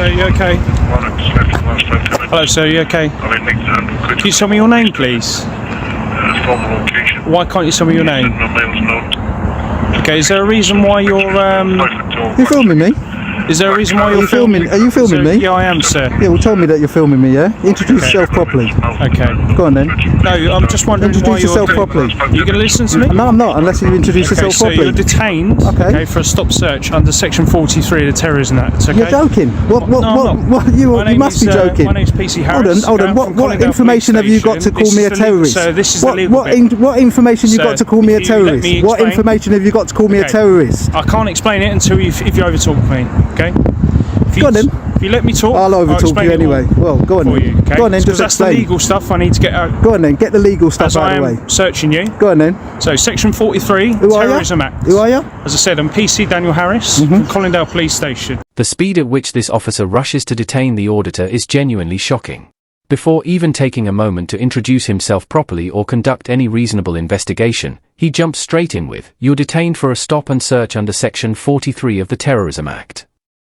sir, you okay? Hello sir, you okay? Can you tell me your name please? Why can't you tell me your name? Okay, is there a reason why you're You filming me? Is there a reason why you're filming? Are you filming me? Yeah, I am, sir. Yeah, well, tell me that you're filming me, yeah? Introduce yourself properly. Okay. Go on then. No, I'm just wondering why Introduce yourself properly. You're going to listen to me? No, I'm not, unless you introduce yourself so properly. you're detained, okay, for a stop search under Section 43 of the Terrorism Act, okay? You're joking. You must be joking. My name's PC Harris. Hold on. What information have you got to call me a terrorist? So this is the legal bit. What information you got to call me a terrorist? What information have you got to call me a terrorist? I can't explain it until if you overtalk me, okay? Go on then. If you let me talk, I'll overtalk you anyway. Well, go on then. Okay? Go on then, just that's explain. the legal stuff I need to get out. Go on then, get the legal stuff out of the way. I'm searching you. Go on then. So, Section 43, Terrorism Act. Who are you? As I said, I'm PC Daniel Harris from Colindale Police Station. The speed at which this officer rushes to detain the auditor is genuinely shocking. Before even taking a moment to introduce himself properly or conduct any reasonable investigation, he jumps straight in with, "You're detained for a stop and search under Section 43 of the Terrorism Act."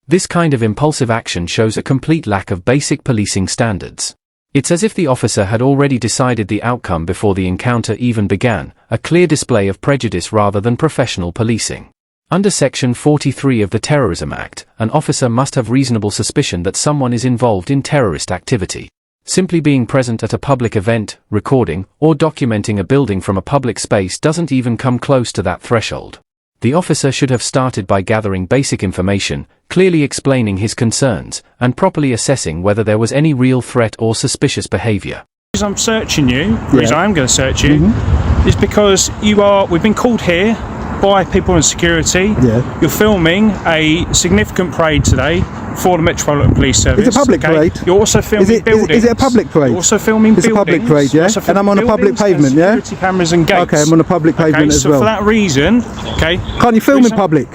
This kind of impulsive action shows a complete lack of basic policing standards. It's as if the officer had already decided the outcome before the encounter even began, a clear display of prejudice rather than professional policing. Under Section 43 of the Terrorism Act, an officer must have reasonable suspicion that someone is involved in terrorist activity. Simply being present at a public event, recording, or documenting a building from a public space doesn't even come close to that threshold. The officer should have started by gathering basic information, clearly explaining his concerns, and properly assessing whether there was any real threat or suspicious behavior. The reason I'm searching you, the reason I am going to search you, is because we've been called here by people in security. You're filming a significant parade today for the Metropolitan Police Service. It's a public parade. You're also filming buildings. Is it a public parade? You're also filming buildings. It's a public parade, yeah? And I'm on a public pavement, yeah? Security cameras and gates. Okay, I'm on a public pavement as well. So for that reason, okay. Can't you film in public?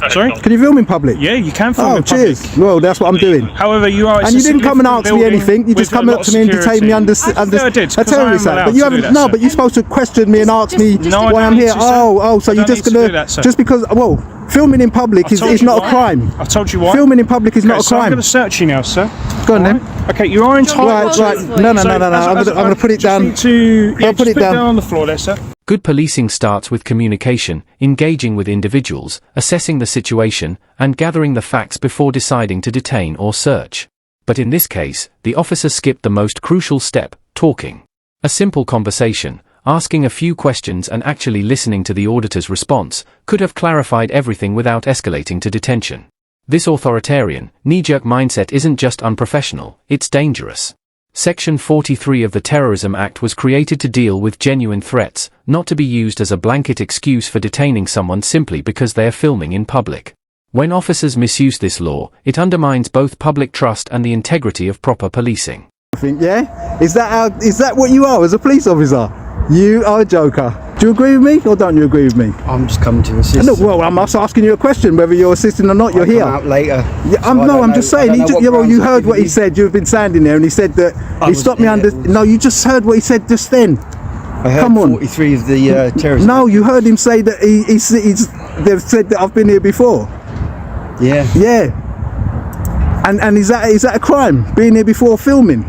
Sorry? Can you film in public? Yeah, you can film in public. Cheers. Well, that's what I'm doing. However, you are... And you didn't come and ask me anything. You just come up to me and detain me under a terrorist act. But you haven't... No, but you're supposed to question me and ask me why I'm here. So you're just going to... Just because... Well, filming in public is not a crime. I told you why. Filming in public is not a crime. I'm going to search you now, sir. Go on then. Okay, you are entitled... Right. No. I'm going to put it down. I'll put it down on the floor there, sir. Good policing starts with communication, engaging with individuals, assessing the situation, and gathering the facts before deciding to detain or search. But in this case, the officer skipped the most crucial step, talking. A simple conversation, asking a few questions and actually listening to the auditor's response, could have clarified everything without escalating to detention. This authoritarian, knee-jerk mindset isn't just unprofessional, it's dangerous. Section 43 of the Terrorism Act was created to deal with genuine threats, not to be used as a blanket excuse for detaining someone simply because they are filming in public. When officers misuse this law, it undermines both public trust and the integrity of proper policing. Yeah? Is that what you are as a police officer? You are a joker. Do you agree with me or don't you agree with me? I'm just coming to assist. No, well, I'm also asking you a question, whether you're assisting or not. You're here. I'll come out later. Yeah, I'm just saying. You heard what he said. You've been standing there, and he said that he stopped me under. No, you just heard what he said just then. I heard Come on. 43 of the terrorism. No, you heard him say that they've said that I've been here before. Yeah. Yeah. And is that a crime? Being here before filming?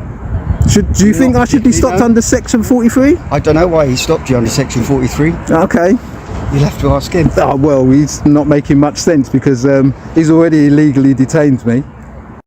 Do you think I should be stopped under Section 43? I don't know why he stopped you under Section 43. Okay. You'll have to ask him. Oh, well, he's not making much sense because he's already illegally detained me.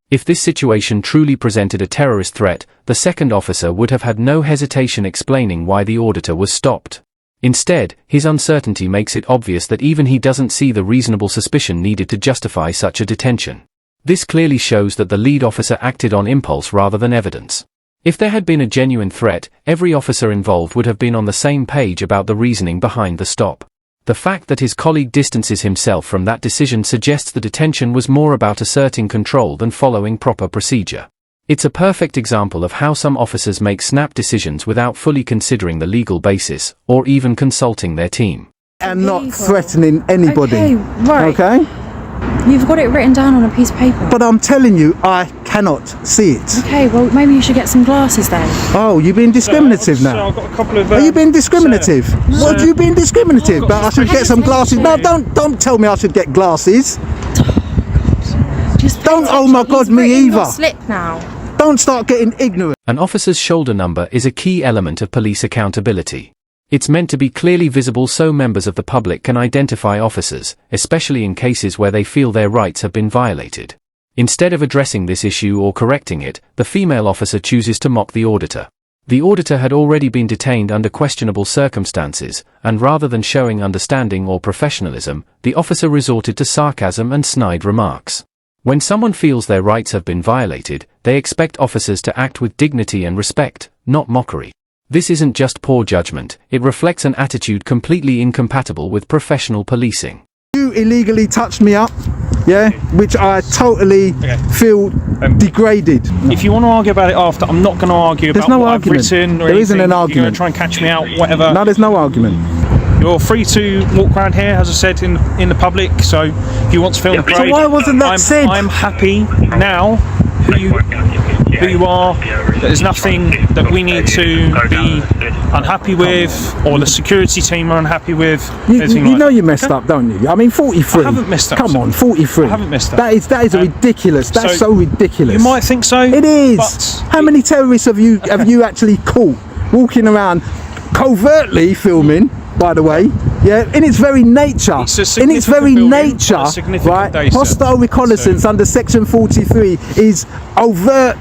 If this situation truly presented a terrorist threat, the second officer would have had no hesitation explaining why the auditor was stopped. Instead, his uncertainty makes it obvious that even he doesn't see the reasonable suspicion needed to justify such a detention. This clearly shows that the lead officer acted on impulse rather than evidence. If there had been a genuine threat, every officer involved would have been on the same page about the reasoning behind the stop. The fact that his colleague distances himself from that decision suggests the detention was more about asserting control than following proper procedure. It's a perfect example of how some officers make snap decisions without fully considering the legal basis, or even consulting their team. And not threatening anybody. Okay, right. Okay? You've got it written down on a piece of paper. But I'm telling you, I cannot see it. Okay, well, maybe you should get some glasses then. Oh, you're being discriminative now. I've got a couple of, Are you being discriminative? What are you being discriminative? But I should get some glasses. No, don't tell me I should get glasses. Do Just pay Don't, oh attention. my God, He's me written your either. slip now. Don't start getting ignorant. An officer's shoulder number is a key element of police accountability. It's meant to be clearly visible so members of the public can identify officers, especially in cases where they feel their rights have been violated. Instead of addressing this issue or correcting it, the female officer chooses to mock the auditor. The auditor had already been detained under questionable circumstances, and rather than showing understanding or professionalism, the officer resorted to sarcasm and snide remarks. When someone feels their rights have been violated, they expect officers to act with dignity and respect, not mockery. This isn't just poor judgment, it reflects an attitude completely incompatible with professional policing. You illegally touched me up, yeah, which I totally feel degraded. If you want to argue about it after, I'm not going to argue There's about no what argument. I've written or There isn't anything. an argument. You're going to try and catch me out, whatever. No, there's no argument. You're free to walk around here, as I said, in the public. So if you want to film the parade, So why wasn't that said? I'm happy now who you are. There's nothing that we need to be unhappy with, or the security team are unhappy with. You know you messed up, don't you? I mean, 43. I haven't messed up. Come on, 43. I haven't messed up. That is ridiculous. That's so ridiculous. You might think so. It is. But how many terrorists have you actually caught walking around covertly filming? By the way, yeah, in its very nature, in its very nature, right? Hostile reconnaissance under Section 43 is overt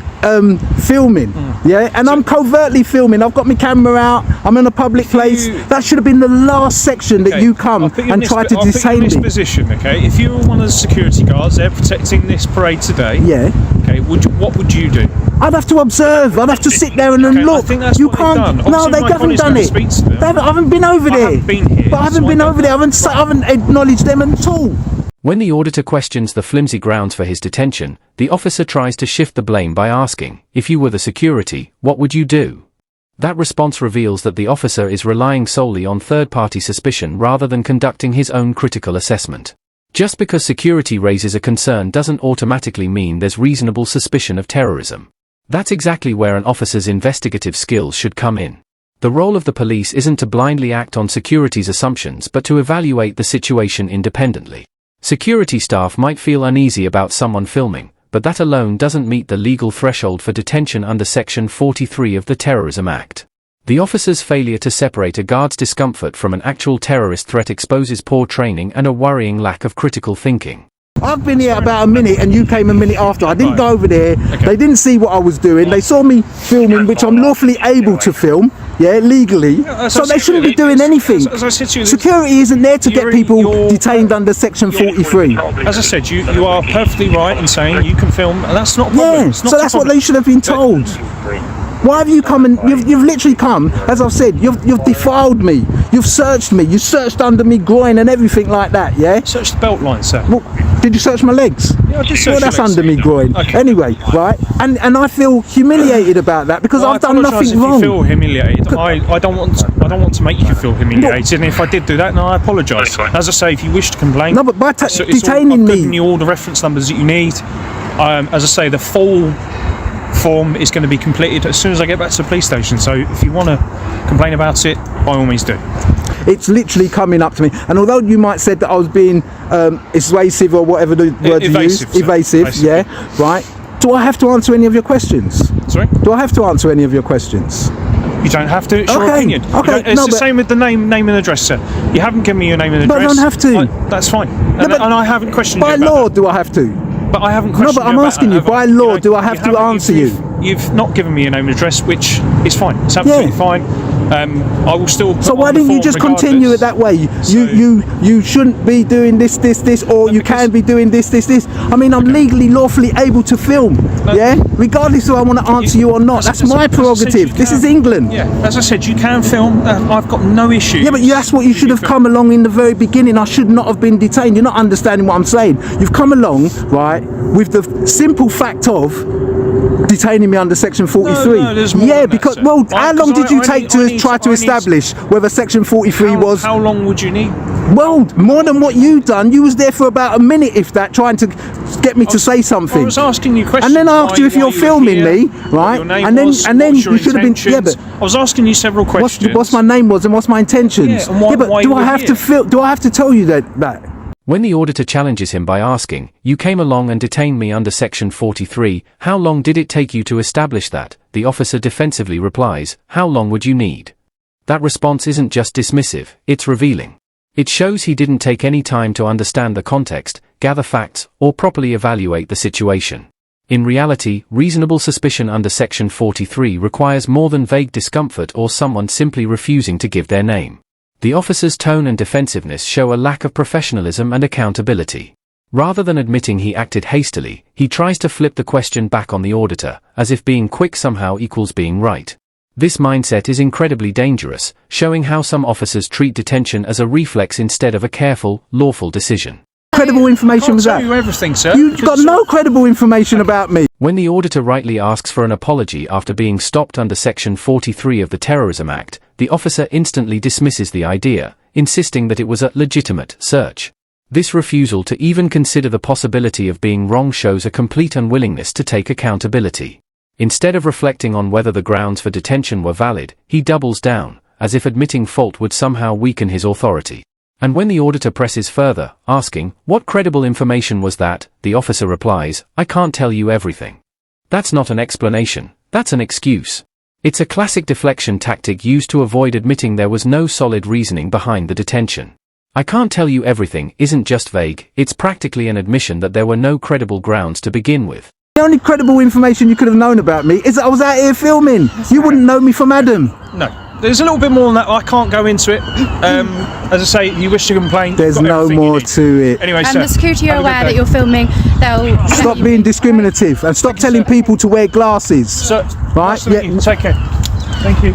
filming, yeah, and I'm covertly filming. I've got my camera out. I'm in a public place. That should have been the last section that you come and try to detain me. Position, okay. If you were one of the security guards, they're protecting this parade today. Yeah. Okay. What would you do? I'd have to observe. I'd have to sit there and look. I think that's You what can't. they've done. No, they haven't done it. I haven't been over there. I haven't been here. But I haven't been over there. I haven't acknowledged them at all. When the auditor questions the flimsy grounds for his detention, the officer tries to shift the blame by asking, "If you were the security, what would you do?" That response reveals that the officer is relying solely on third-party suspicion rather than conducting his own critical assessment. Just because security raises a concern doesn't automatically mean there's reasonable suspicion of terrorism. That's exactly where an officer's investigative skills should come in. The role of the police isn't to blindly act on security's assumptions but to evaluate the situation independently. Security staff might feel uneasy about someone filming, but that alone doesn't meet the legal threshold for detention under Section 43 of the Terrorism Act. The officer's failure to separate a guard's discomfort from an actual terrorist threat exposes poor training and a worrying lack of critical thinking. I've been here about a minute and you came a minute after. I didn't go over there. They didn't see what I was doing. They saw me filming, which I'm lawfully able to film, yeah, legally. So they shouldn't be doing anything. As I said to you, security isn't there to get people detained under Section 43. As I said, you are perfectly right in saying you can film, and that's not a problem. Yeah, so that's what they should have been told. Why have you come and you've literally come, as I've said, you've defiled me, you've searched me, you searched under me groin and everything like that, yeah? Search the belt line, sir. Well, did you search my legs? Yeah, I did search well, that's your legs. under me groin. Okay. Anyway, right? And I feel humiliated about that because I've done nothing wrong. If you feel humiliated, I don't want to make you feel humiliated. And if I did do that, then I apologise. As I say, if you wish to complain, no, but by detaining I've me, given you all the reference numbers that you need. As I say, the full form is going to be completed as soon as I get back to the police station. So if you want to complain about it, by all means do. It's literally coming up to me, and although you might said that I was being evasive or whatever the word you used, evasive, yeah, right? Do I have to answer any of your questions? Sorry? Do I have to answer any of your questions? You don't have to. It's your opinion. Okay. It's the same with the name and address, sir. You haven't given me your name and address. But I don't have to. That's fine. And I haven't questioned you by about law. that. Do I have to? But I haven't questioned you. No, but I'm asking you. By law, do I have to answer you? You've not given me your name and address, which is fine. It's absolutely fine. I will still. So why didn't you just continue it that way? You shouldn't be doing this, or you can be doing this. I mean, I'm legally, lawfully able to film. Yeah, regardless if I want to answer you or not. That's my prerogative. This is England. Yeah, as I said, you can film. I've got no issue. Yeah, but that's what you should have come along in the very beginning. I should not have been detained. You're not understanding what I'm saying. You've come along, right, with the simple fact of detaining me under Section 43. No, there's more than because that, well, how long did you take to try to establish whether Section 43 was? How long would you need? Well, more than what you done. You was there for about a minute, if that, trying to get me to say something. I was asking you questions. And then I asked you if you're filming me, right? And then you should have been. Yeah, but I was asking you several questions. What's my name was and what's my intentions? Yeah, and why but do you I have to here? do I have to tell you that? When the auditor challenges him by asking, "You came along and detained me under Section 43, how long did it take you to establish that?" the officer defensively replies, "How long would you need?" That response isn't just dismissive, it's revealing. It shows he didn't take any time to understand the context, gather facts, or properly evaluate the situation. In reality, reasonable suspicion under Section 43 requires more than vague discomfort or someone simply refusing to give their name. The officer's tone and defensiveness show a lack of professionalism and accountability. Rather than admitting he acted hastily, he tries to flip the question back on the auditor, as if being quick somehow equals being right. This mindset is incredibly dangerous, showing how some officers treat detention as a reflex instead of a careful, lawful decision. Credible information was that? I can't tell you everything, sir. You've got no credible information about me. When the auditor rightly asks for an apology after being stopped under Section 43 of the Terrorism Act, the officer instantly dismisses the idea, insisting that it was a legitimate search. This refusal to even consider the possibility of being wrong shows a complete unwillingness to take accountability. Instead of reflecting on whether the grounds for detention were valid, he doubles down, as if admitting fault would somehow weaken his authority. And when the auditor presses further, asking, "What credible information was that?" the officer replies, "I can't tell you everything." That's not an explanation, that's an excuse. It's a classic deflection tactic used to avoid admitting there was no solid reasoning behind the detention. "I can't tell you everything" isn't just vague, it's practically an admission that there were no credible grounds to begin with. The only credible information you could have known about me is that I was out here filming. You wouldn't know me from Adam. No. There's a little bit more than that. I can't go into it. As I say, you wish to complain. There's no more to it. Anyway, And sir, the security are have a good aware day. that you're filming. They'll Stop being discriminative and stop telling people to wear glasses. Sir, Right? nice to meet Yeah. you. Take care. Thank you.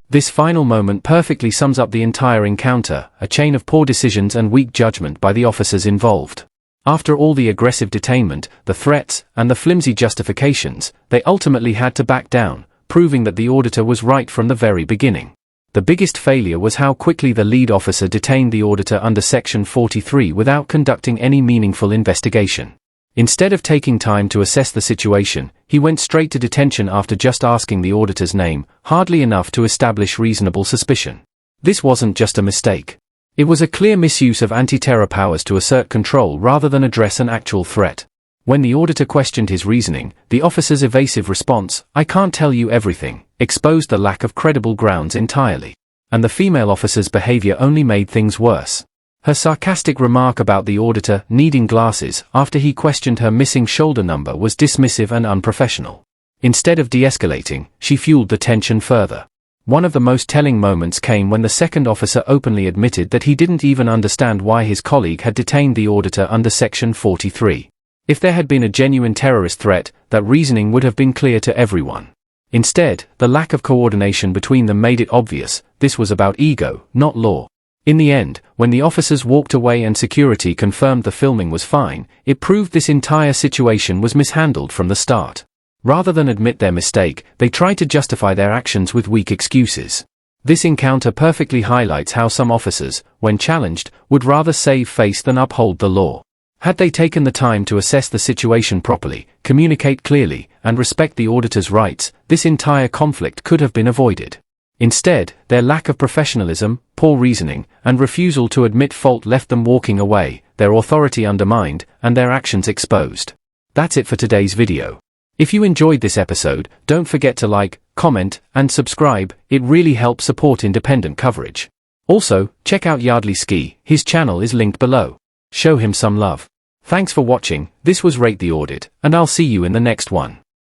This final moment perfectly sums up the entire encounter, a chain of poor decisions and weak judgment by the officers involved. After all the aggressive detainment, the threats, and the flimsy justifications, they ultimately had to back down, proving that the auditor was right from the very beginning. The biggest failure was how quickly the lead officer detained the auditor under Section 43 without conducting any meaningful investigation. Instead of taking time to assess the situation, he went straight to detention after just asking the auditor's name, hardly enough to establish reasonable suspicion. This wasn't just a mistake. It was a clear misuse of anti-terror powers to assert control rather than address an actual threat. When the auditor questioned his reasoning, the officer's evasive response, "I can't tell you everything," exposed the lack of credible grounds entirely. And the female officer's behavior only made things worse. Her sarcastic remark about the auditor needing glasses after he questioned her missing shoulder number was dismissive and unprofessional. Instead of de-escalating, she fueled the tension further. One of the most telling moments came when the second officer openly admitted that he didn't even understand why his colleague had detained the auditor under Section 43. If there had been a genuine terrorist threat, that reasoning would have been clear to everyone. Instead, the lack of coordination between them made it obvious, this was about ego, not law. In the end, when the officers walked away and security confirmed the filming was fine, it proved this entire situation was mishandled from the start. Rather than admit their mistake, they tried to justify their actions with weak excuses. This encounter perfectly highlights how some officers, when challenged, would rather save face than uphold the law. Had they taken the time to assess the situation properly, communicate clearly, and respect the auditor's rights, this entire conflict could have been avoided. Instead, their lack of professionalism, poor reasoning, and refusal to admit fault left them walking away, their authority undermined, and their actions exposed. That's it for today's video. If you enjoyed this episode, don't forget to like, comment, and subscribe, it really helps support independent coverage. Also, check out Yardley Ski, his channel is linked below. Show him some love. Thanks for watching, this was Rate the Audit, and I'll see you in the next one.